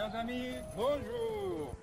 Chers amis, bonjour.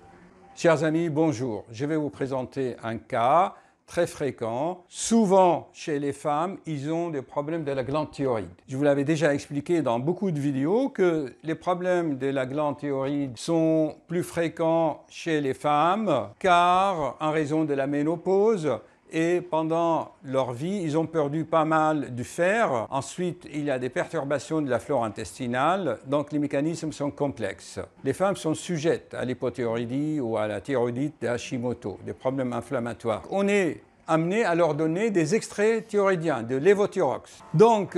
Chers amis, bonjour. Je vais vous présenter un cas très fréquent. Souvent, chez les femmes, ils ont des problèmes de la glande thyroïde. Je vous l'avais déjà expliqué dans beaucoup de vidéos que les problèmes de la glande thyroïde sont plus fréquents chez les femmes car en raison de la ménopause et pendant leur vie, ils ont perdu pas mal du fer. Ensuite, il y a des perturbations de la flore intestinale, donc les mécanismes sont complexes. Les femmes sont sujettes à l'hypothyroïdie ou à la thyroïdite de Hashimoto, des problèmes inflammatoires. On est amené à leur donner des extraits thyroïdiens, de lévothyrox. Donc,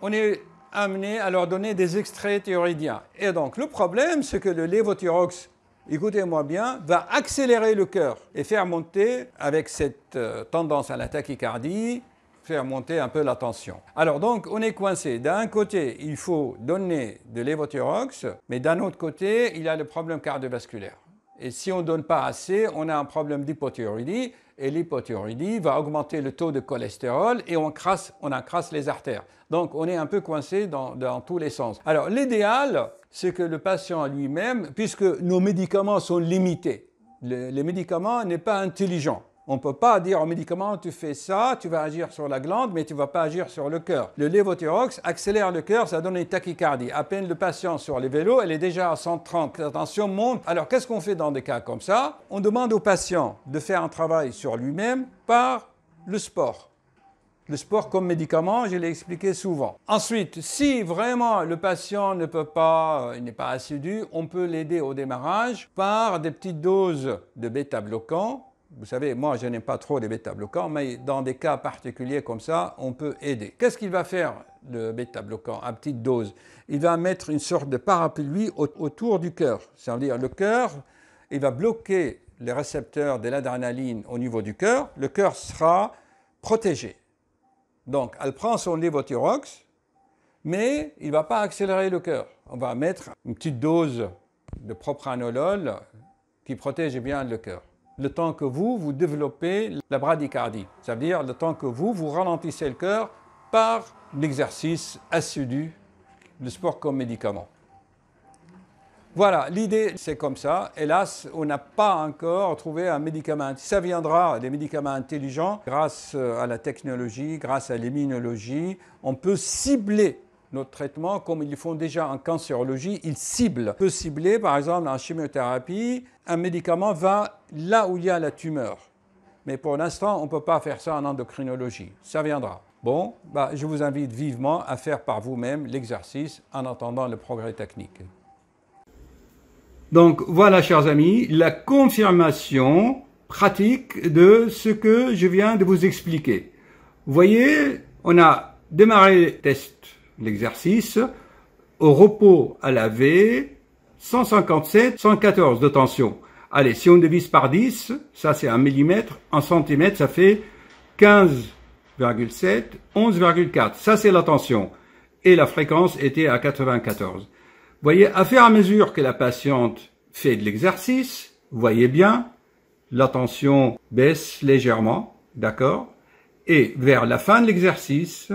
on est amené à leur donner des extraits thyroïdiens. Et donc, le problème, c'est que le lévothyrox, écoutez-moi bien, va accélérer le cœur et faire monter, avec cette tendance à la tachycardie, faire monter un peu la tension. Alors donc, on est coincé. D'un côté, il faut donner de lévothyrox, mais d'un autre côté, il y a le problème cardiovasculaire. Et si on ne donne pas assez, on a un problème d'hypothyroïdie, et l'hypothyroïdie va augmenter le taux de cholestérol et on encrasse les artères. Donc, on est un peu coincé dans tous les sens. Alors, l'idéal, c'est que le patient lui-même, puisque nos médicaments sont limités, les médicaments n'est pas intelligent. On ne peut pas dire au médicament, tu fais ça, tu vas agir sur la glande, mais tu ne vas pas agir sur le cœur. Le lévothyrox accélère le cœur, ça donne une tachycardie. À peine le patient sur les vélos, elle est déjà à 130. La tension monte. Alors, qu'est-ce qu'on fait dans des cas comme ça? On demande au patient de faire un travail sur lui-même par le sport. Le sport comme médicament, je l'ai expliqué souvent. Ensuite, si vraiment le patient ne peut pas, il n'est pas assidu, on peut l'aider au démarrage par des petites doses de bêta-bloquants. Vous savez, moi, je n'aime pas trop les bêta-bloquants, mais dans des cas particuliers comme ça, on peut aider. Qu'est-ce qu'il va faire, le bêta-bloquant, à petite dose? Il va mettre une sorte de parapluie autour du cœur. Ça veut dire le cœur, il va bloquer les récepteurs de l'adrénaline au niveau du cœur. Le cœur sera protégé. Donc, elle prend son lévothyrox, mais il ne va pas accélérer le cœur. On va mettre une petite dose de propranolol qui protège bien le cœur. Le temps que vous développez la bradycardie. Ça veut dire le temps que vous ralentissez le cœur par l'exercice assidu, le sport comme médicament. Voilà, l'idée c'est comme ça. Hélas, on n'a pas encore trouvé un médicament. Ça viendra, des médicaments intelligents, grâce à la technologie, grâce à l'immunologie. On peut cibler notre traitement comme ils le font déjà en cancérologie. Ils ciblent. On peut cibler, par exemple, en chimiothérapie, un médicament va là où il y a la tumeur. Mais pour l'instant, on ne peut pas faire ça en endocrinologie. Ça viendra. Bon, je vous invite vivement à faire par vous-même l'exercice en attendant le progrès technique. Donc voilà, chers amis, la confirmation pratique de ce que je viens de vous expliquer. Vous voyez, on a démarré le test, l'exercice, au repos à laver, 157, 114 de tension. Allez, si on divise par 10, ça c'est 1 mm, en centimètres, ça fait 15,7, 11,4. Ça c'est la tension. Et la fréquence était à 94. Vous voyez, à fur et à mesure que la patiente fait de l'exercice, vous voyez bien, la tension baisse légèrement, d'accord? Et vers la fin de l'exercice,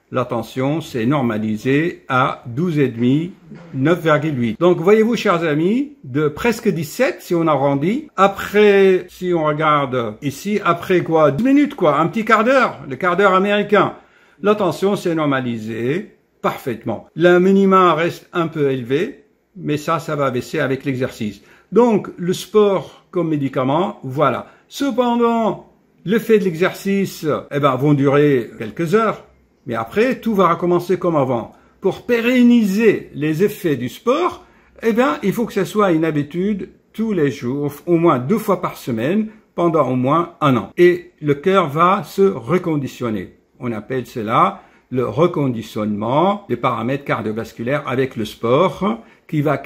la tension s'est normalisée à 12,5, 9,8. Donc, voyez-vous, chers amis, de presque 17, si on arrondit, après, si on regarde ici, après quoi? 10 minutes, quoi, un petit quart d'heure, le quart d'heure américain, la tension s'est normalisée parfaitement. Le minima reste un peu élevé, mais ça va baisser avec l'exercice. Donc, le sport comme médicament, voilà. Cependant, l'effet de l'exercice, vont durer quelques heures, mais après, tout va recommencer comme avant. Pour pérenniser les effets du sport, il faut que ce soit une habitude tous les jours, au moins 2 fois par semaine, pendant au moins 1 an. Et le cœur va se reconditionner. On appelle cela le reconditionnement des paramètres cardiovasculaires avec le sport qui va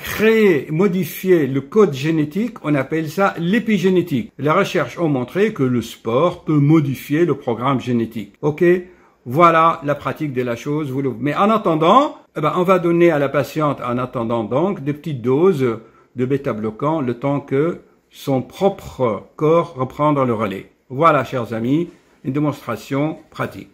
modifier le code génétique, on appelle ça l'épigénétique. Les recherches ont montré que le sport peut modifier le programme génétique. Ok, voilà la pratique de la chose. Mais en attendant, on va donner à la patiente, en attendant donc, des petites doses de bêta-bloquants le temps que son propre corps reprend le relais. Voilà, chers amis, une démonstration pratique.